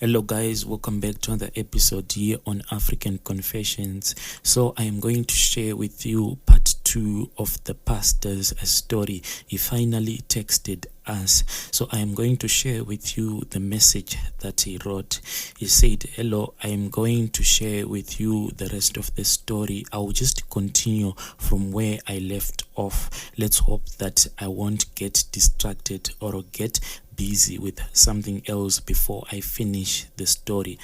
Hello guys, welcome back to another episode here on African Confessions. So I am going to share with you part 2 of the pastor's story. He finally texted us. So I am going to share with you the message that he wrote. He said, hello, I am going to share with you the rest of the story. I will just continue from where I left off. Let's hope that I won't get distracted or get busy with something else before I finish the story.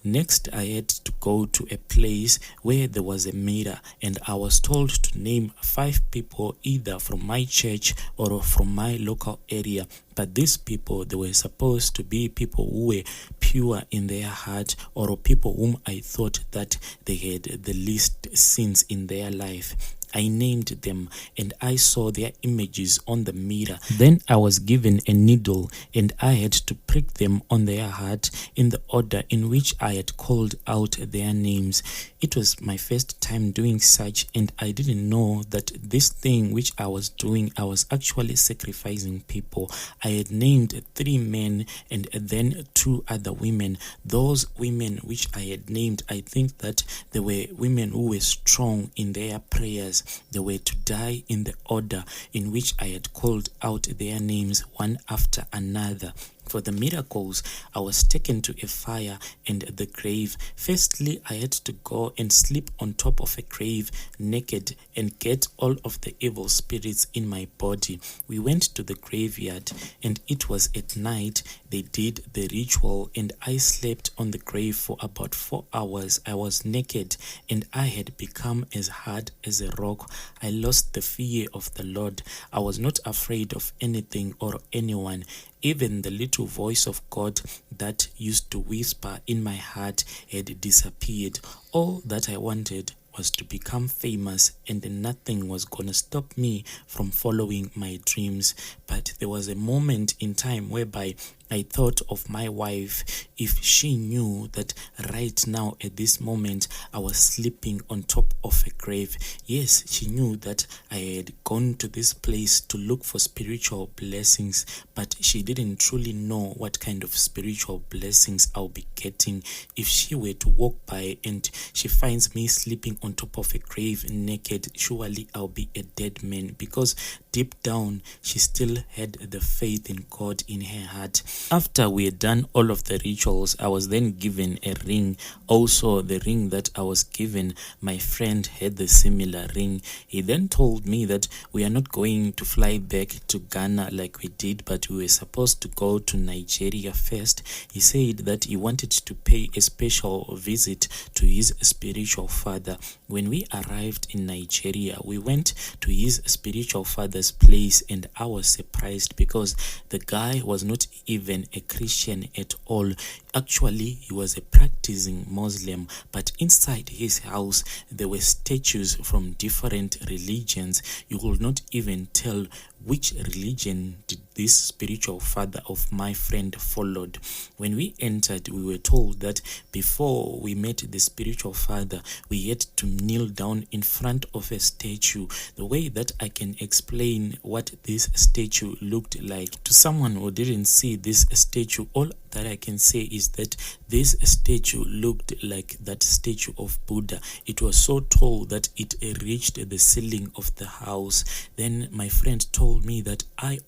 Next, I had to go to a place where there was a mirror, and I was told to name 5 people either from my church or from my local area. But these people, they were supposed to be people who were pure in their heart, or people whom I thought that they had the least sins in their life. I named them and I saw their images on the mirror. Then I was given a needle and I had to prick them on their heart in the order in which I had called out their names. It was my first time doing such, and I didn't know that this thing which I was doing, I was actually sacrificing people. I had named 3 men and then 2 other women. Those women which I had named, I think that they were women who were strong in their prayers. They were to die in the order in which I had called out their names one after another. For the miracles, I was taken to a fire and the grave. Firstly, I had to go and sleep on top of a grave naked and get all of the evil spirits in my body. We went to the graveyard and it was at night. They did the ritual and I slept on the grave for about 4 hours. I was naked and I had become as hard as a rock. I lost the fear of the Lord. I was not afraid of anything or anyone. Even the little voice of God that used to whisper in my heart had disappeared. All that I wanted was to become famous, and nothing was gonna stop me from following my dreams. But there was a moment in time whereby I thought of my wife. If she knew that right now at this moment I was sleeping on top of a grave. Yes, she knew that I had gone to this place to look for spiritual blessings, but she didn't truly know what kind of spiritual blessings I'll be getting. If she were to walk by and she finds me sleeping on top of a grave naked, surely I'll be a dead man, because deep down she still had the faith in God in her heart. After we had done all of the rituals, I was then given a ring. Also, the ring that I was given, my friend had the similar ring. He then told me that we are not going to fly back to Ghana like we did, but we were supposed to go to Nigeria first. He said that he wanted to pay a special visit to his spiritual father. When we arrived in Nigeria, we went to his spiritual father's place, and I was surprised because the guy was not even a Christian at all. Actually, he was a practicing Muslim, but inside his house there were statues from different religions. You could not even tell which religion did this spiritual father of my friend followed. When we entered, we were told that before we met the spiritual father, we had to kneel down in front of a statue. The way that I can explain what this statue looked like to someone who didn't see this statue, all that I can say is that this statue looked like that statue of Buddha. It was so tall that it reached the ceiling of the house. Then my friend told me that I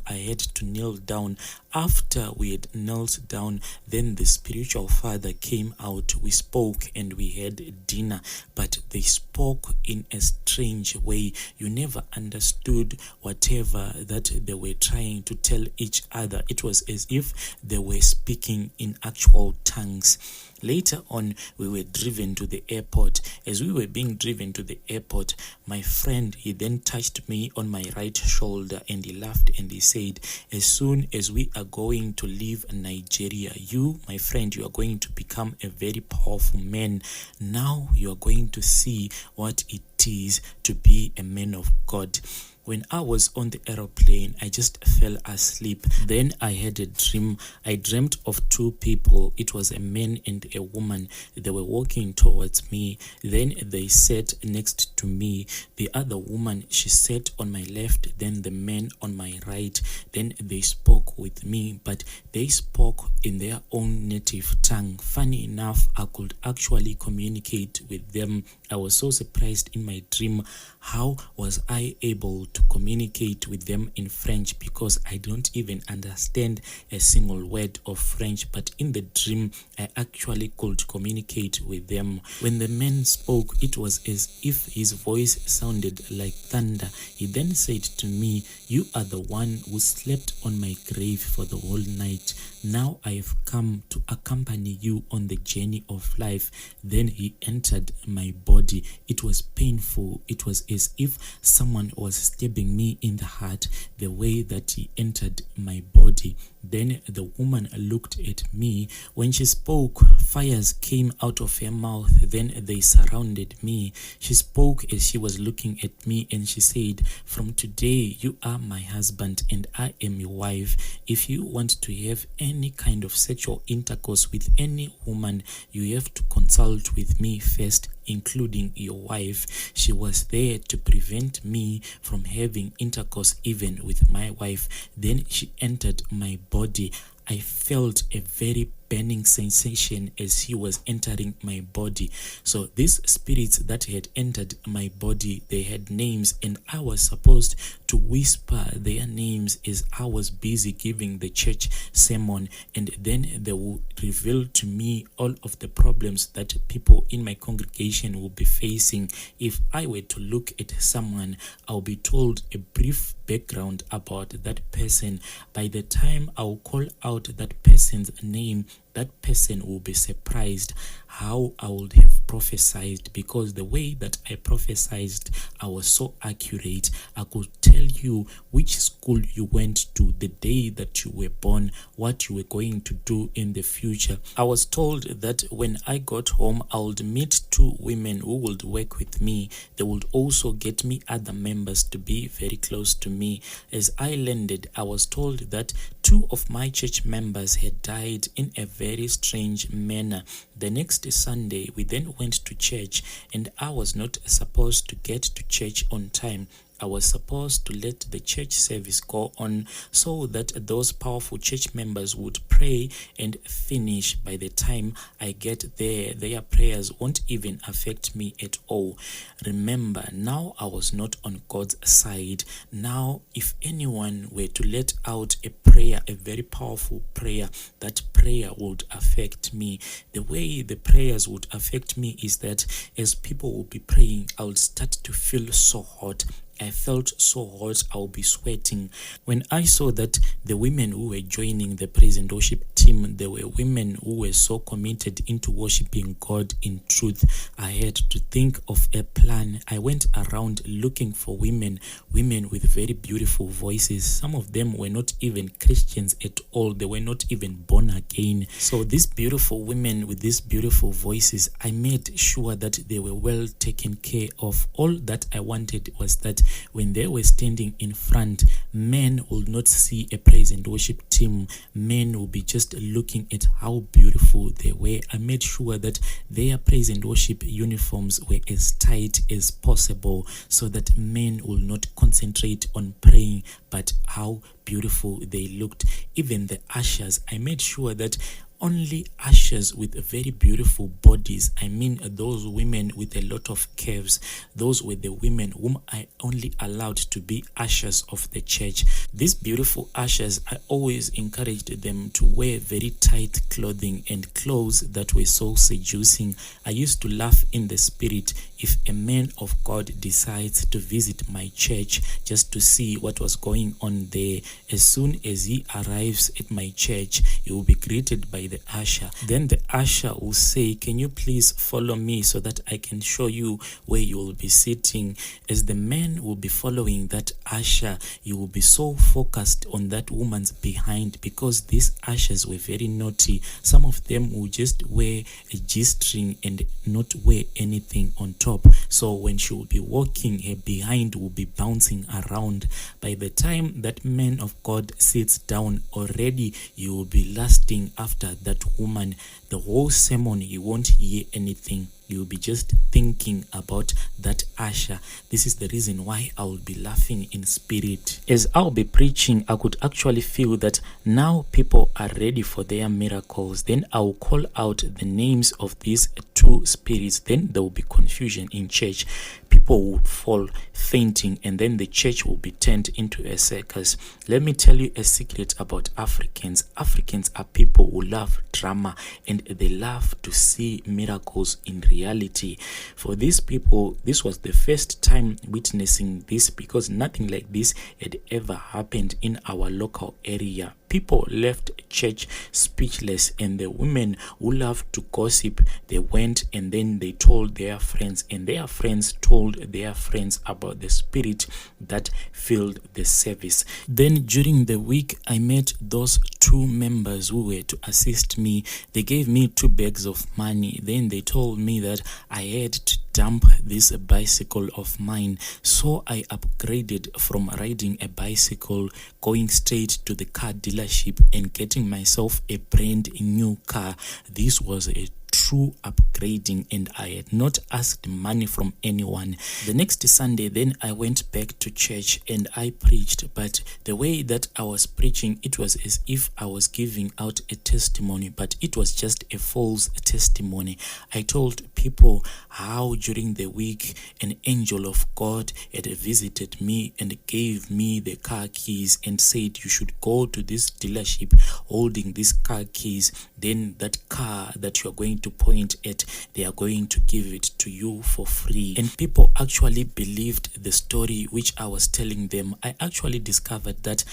had to kneel down. After we had knelt down, then the spiritual father came out. We spoke and we had dinner, but they spoke in a strange way. You never understood whatever that they were trying to tell each other. It was as if they were speaking in actual tongues. Later on, we were driven to the airport. As we were being driven to the airport, my friend, he then touched me on my right shoulder and he laughed and he said, as soon as we are going to leave Nigeria, you, my friend, you are going to become a very powerful man. Now you are going to see what it is to be a man of God. When I was on the aeroplane, I just fell asleep. Then I had a dream. I dreamt of two people. It was a man and a woman. They were walking towards me. Then they sat next to me. The other woman, she sat on my left, then the man on my right. Then they spoke with me, but they spoke in their own native tongue. Funny enough, I could actually communicate with them. I was so surprised in my dream. How was I able to communicate with them in French? Because I don't even understand a single word of French, but in the dream I actually could communicate with them. When the man spoke, it was as if his voice sounded like thunder. He then said to me, "You are the one who slept on my grave for the whole night. Now I have come to accompany you on the journey of life." Then he entered my body. It was painful. It was as if someone was stabbing me in the heart, the way that he entered my body. Then the woman looked at me. When she spoke, fires came out of her mouth. Then they surrounded me. She spoke as she was looking at me, and she said, "From today, you are my husband and I am your wife. If you want to have any kind of sexual intercourse with any woman, you have to consult with me first, including your wife." She was there to prevent me from having intercourse even with my wife. Then she entered my body. I felt a very burning sensation as he was entering my body. So these spirits that had entered my body, they had names, and I was supposed to whisper their names as I was busy giving the church sermon, and then they will reveal to me all of the problems that people in my congregation will be facing. If I were to look at someone, I'll be told a brief background about that person. By the time I'll call out that person's name, that person will be surprised how I would have prophesied, because the way that I prophesied, I was so accurate. I could tell you which school you went to, the day that you were born, what you were going to do in the future. I was told that when I got home, I would meet two women who would work with me. They would also get me other members to be very close to me. As I landed, I was told that two of my church members had died in a very strange manner. The next Sunday, we then went to church, and I was not supposed to get to church on time. I was supposed to let the church service go on so that those powerful church members would pray and finish. By the time I get there, their prayers won't even affect me at all. Remember, now I was not on God's side. Now, if anyone were to let out a prayer, a very powerful prayer, that prayer would affect me. The way the prayers would affect me is that as people will be praying, I would start to feel so hot. I felt so hot, I'll be sweating. When I saw that the women who were joining the praise and worship team, they were women who were so committed into worshiping God in truth, I had to think of a plan. I went around looking for women with very beautiful voices. Some of them were not even Christians at all. They were not even born again. So these beautiful women with these beautiful voices, I made sure that they were well taken care of. All that I wanted was that when they were standing in front, men would not see a praise and worship team. Men would be just looking at how beautiful they were. I made sure that their praise and worship uniforms were as tight as possible so that men will not concentrate on praying, but how beautiful they looked. Even the ushers, I made sure that only ushers with very beautiful bodies, I mean those women with a lot of curves, those were the women whom I only allowed to be ushers of the church. These beautiful ushers, I always encouraged them to wear very tight clothing and clothes that were so seducing. I used to laugh in the spirit if a man of God decides to visit my church just to see what was going on there. As soon as he arrives at my church, he will be greeted by by the usher. Then the usher will say, can you please follow me so that I can show you where you will be sitting. As the man will be following that usher, you will be so focused on that woman's behind, because these ushers were very naughty. Some of them will just wear a G-string and not wear anything on top. So when she will be walking, her behind will be bouncing around. By the time that man of God sits down, already you will be lusting after that woman. The whole sermon you won't hear anything. You'll be just thinking about that usher. This is the reason why I will be laughing in spirit. As I'll be preaching, I could actually feel that now people are ready for their miracles. Then I'll call out the names of these two spirits. Then there will be confusion in church. People would fall fainting, and then the church will be turned into a circus. Let me tell you a secret about Africans. Africans are people who love drama, and they love to see miracles in reality. For these people, this was the first time witnessing this, because nothing like this had ever happened in our local area. People left church speechless, and the women who loved to gossip, they went and then they told their friends, and their friends told their friends about the spirit that filled the service. Then during the week, I met those two members who were to assist me. They gave me 2 bags of money. Then they told me that I had to dump this bicycle of mine. So I upgraded from riding a bicycle, going straight to the car dealership and getting myself a brand new car. This was a true upgrading, and I had not asked money from anyone. The next Sunday, then I went back to church and I preached, but the way that I was preaching, it was as if I was giving out a testimony, but it was just a false testimony. I told people how during the week an angel of God had visited me and gave me the car keys and said you should go to this dealership holding these car keys. Then that car that you are going to point at, they are going to give it to you for free. And people actually believed the story which I was telling them. I actually discovered that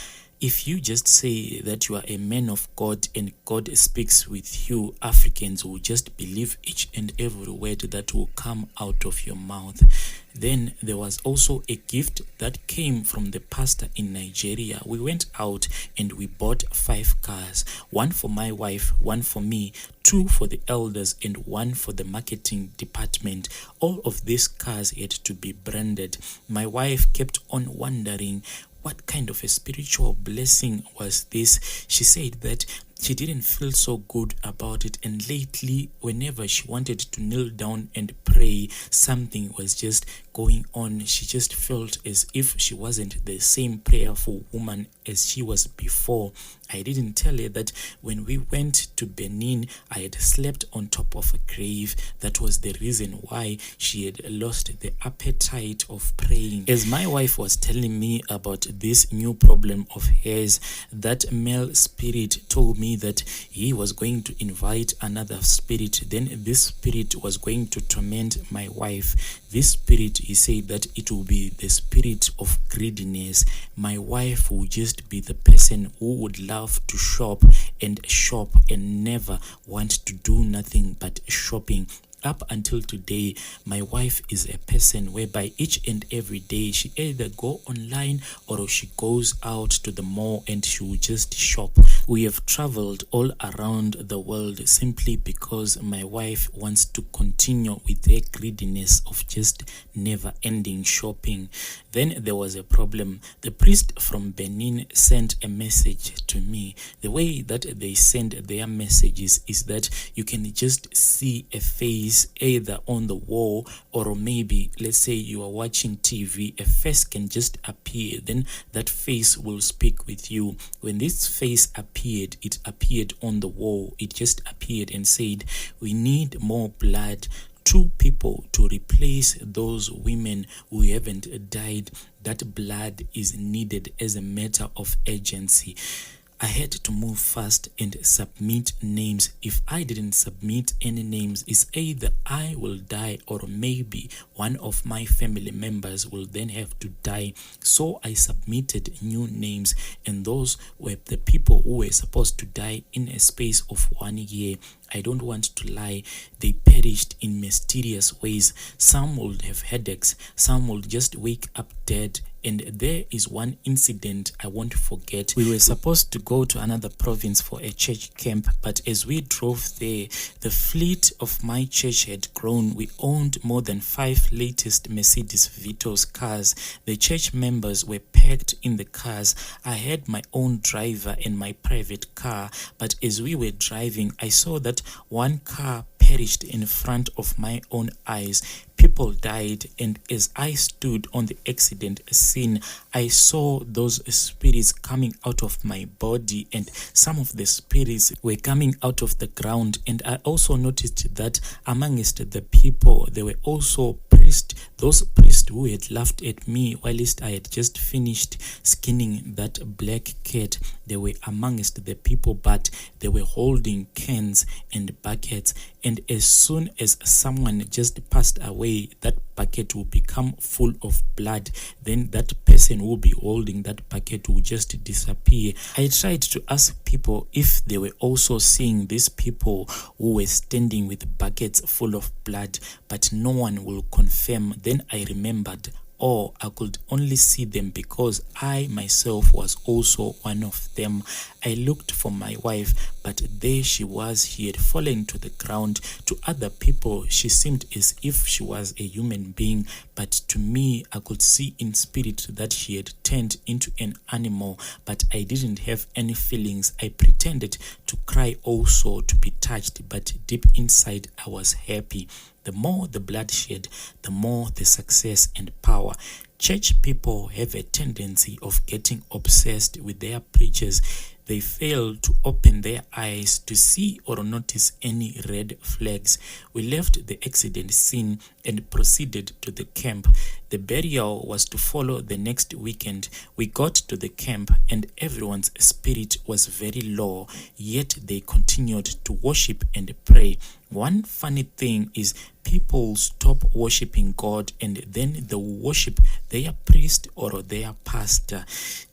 if you just say that you are a man of God and God speaks with you, Africans will just believe each and every word that will come out of your mouth. Then there was also a gift that came from the pastor in Nigeria. We went out and we bought 5 cars, 1 for my wife, 1 for me, 2 for the elders, and 1 for the marketing department. All of these cars had to be branded. My wife kept on wondering, what kind of a spiritual blessing was this? She said that she didn't feel so good about it, and lately whenever she wanted to kneel down and pray, something was just going on. She just felt as if she wasn't the same prayerful woman as she was before. I didn't tell her that when we went to Benin, I had slept on top of a grave. That was the reason why she had lost the appetite of praying. As my wife was telling me about this new problem of hers, that male spirit told me that he was going to invite another spirit. Then this spirit was going to torment my wife. This spirit, he said that it will be the spirit of greediness. My wife will just be the person who would love to shop and never want to do nothing but shopping. Up until today, my wife is a person whereby each and every day she either go online or she goes out to the mall and she will just shop. We have traveled all around the world simply because my wife wants to continue with her greediness of just never ending shopping. Then there was a problem. The priest from Benin sent a message to me. The way that they send their messages is that you can just see a face either on the wall, or maybe let's say you are watching TV, a face can just appear, then that face will speak with you. When this face appeared, it appeared on the wall. It just appeared and said, we need more blood, 2 people to replace those women who haven't died. That blood is needed as a matter of urgency. I had to move fast and submit names. If I didn't submit any names, it's either I will die or maybe one of my family members will then have to die. So I submitted new names, and those were the people who were supposed to die in a space of 1 year. I don't want to lie. They perished in mysterious ways. Some would have headaches, some would just wake up dead. And there is one incident I won't forget. We were supposed to go to another province for a church camp, but as we drove there, the fleet of my church had grown. We owned more than 5 latest Mercedes Vitos cars. The church members were packed in the cars. I had my own driver and my private car, but as we were driving, I saw that one car perished in front of my own eyes. People died, and as I stood on the accident scene, I saw those spirits coming out of my body, and some of the spirits were coming out of the ground. And I also noticed that amongst the people, there were also priests, those priests who had laughed at me whilst I had just finished skinning that black cat. They were amongst the people, but they were holding cans and buckets, and as soon as someone just passed away, that bucket will become full of blood. Then that person who will be holding that bucket will just disappear. I tried to ask people if they were also seeing these people who were standing with buckets full of blood, but no one will confirm. Then I remembered, or I could only see them because I myself was also one of them. I looked for my wife, but there she was. She had fallen to the ground. To other people, she seemed as if she was a human being, but to me, I could see in spirit that she had turned into an animal, but I didn't have any feelings. I pretended to cry also, to be touched, but deep inside, I was happy. The more the bloodshed, the more the success and power. Church people have a tendency of getting obsessed with their preachers. They fail to open their eyes to see or notice any red flags. We left the accident scene and proceeded to the camp. The burial was to follow the next weekend. We got to the camp and everyone's spirit was very low, yet they continued to worship and pray. One funny thing is people stop worshiping God and then they worship their priest or their pastor.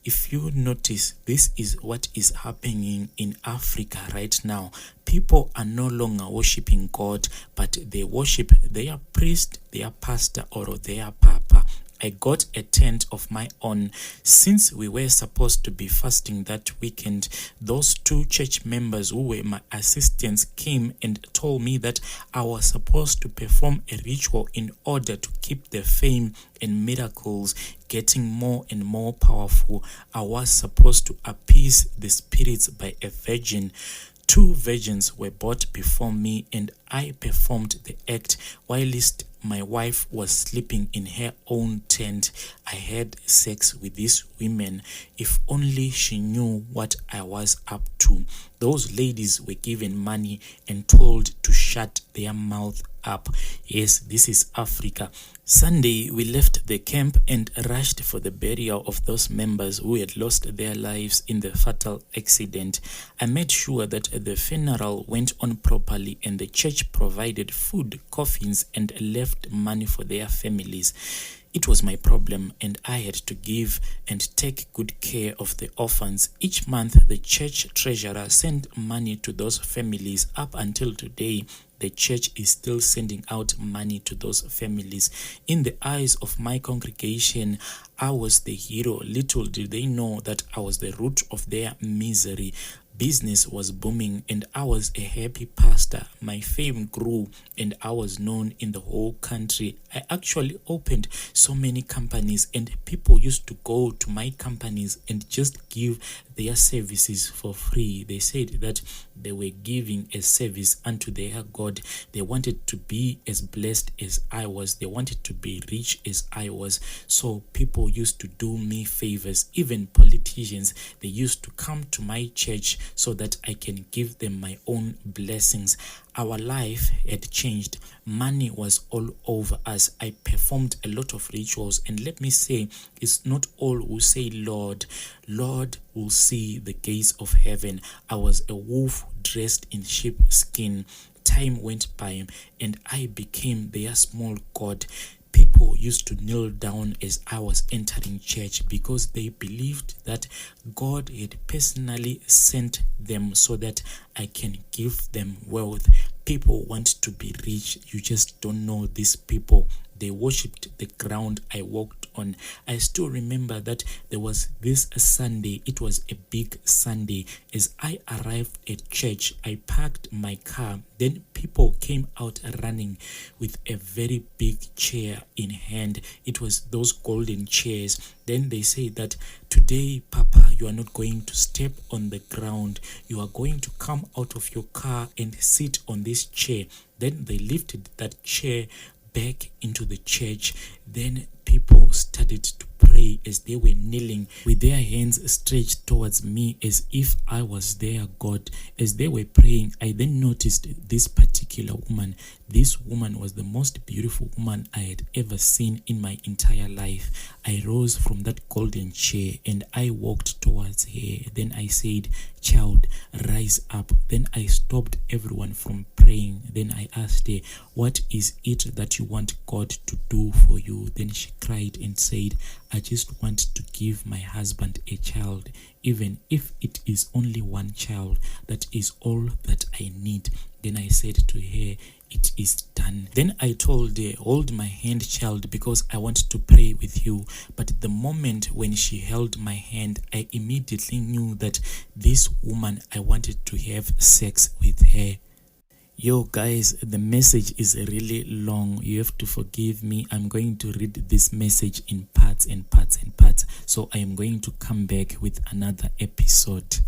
If you notice, this is what is happening in Africa right now. People are no longer worshiping God, but they worship their priest, their pastor, or their papa. I got a tent of my own. Since we were supposed to be fasting that weekend, those 2 church members who were my assistants came and told me that I was supposed to perform a ritual in order to keep the fame and miracles getting more and more powerful. I was supposed to appease the spirits by a virgin. 2 virgins were brought before me and I performed the act whilst my wife was sleeping in her own tent. I had sex with these women. If only she knew what I was up to. Those ladies were given money and told to shut their mouth up. Yes, this is Africa. Sunday, we left the camp and rushed for the burial of those members who had lost their lives in the fatal accident. I made sure that the funeral went on properly and the church provided food, coffins, and left money for their families. It was my problem and I had to give and take good care of the orphans. Each month, the church treasurer sent money to those families. Up until today, the church is still sending out money to those families. In the eyes of my congregation, I was the hero. Little did they know that I was the root of their misery. Business was booming and I was a happy pastor. My fame grew and I was known in the whole country. I actually opened so many companies and people used to go to my companies and just give their services for free. They said that they were giving a service unto their God. They wanted to be as blessed as I was. They wanted to be rich as I was. So people used to do me favors. Even politicians, they used to come to my church so that I can give them my own blessings. Our life had changed. Money was all over us. I performed a lot of rituals, and let me say, it's not all who say Lord, Lord will see the gates of heaven. I was a wolf dressed in sheep skin. Time went by and I became their small god. People used to kneel down as I was entering church because they believed that God had personally sent them so that I can give them wealth. People want to be rich. You just don't know these people. They worshipped the ground I walked on. I still remember that there was this Sunday. It was a big Sunday. As I arrived at church, I parked my car. Then people came out running with a very big chair in hand. It was those golden chairs. Then they say that today, Papa, you are not going to step on the ground. You are going to come out of your car and sit on this chair. Then they lifted that chair back into the church. Then people started to pray as they were kneeling with their hands stretched towards me as if I was their God. As they were praying, I then noticed this particular woman. This woman was the most beautiful woman I had ever seen in my entire life. I rose from that golden chair and I walked towards her. Then I said, "Child, rise up." Then I stopped everyone from praying. Then I asked her, "What is it that you want God to do for you?" Then she cried and said, "I just want to give my husband a child, even if it is only one child. That is all that I need." Then I said to her, "It is done." Then I told her, "Hold my hand, child, because I want to pray with you." But the moment when she held my hand, I immediately knew that this woman, I wanted to have sex with her. Yo guys, the message is really long. You have to forgive me. I'm going to read this message in parts and parts and parts. So I am going to come back with another episode.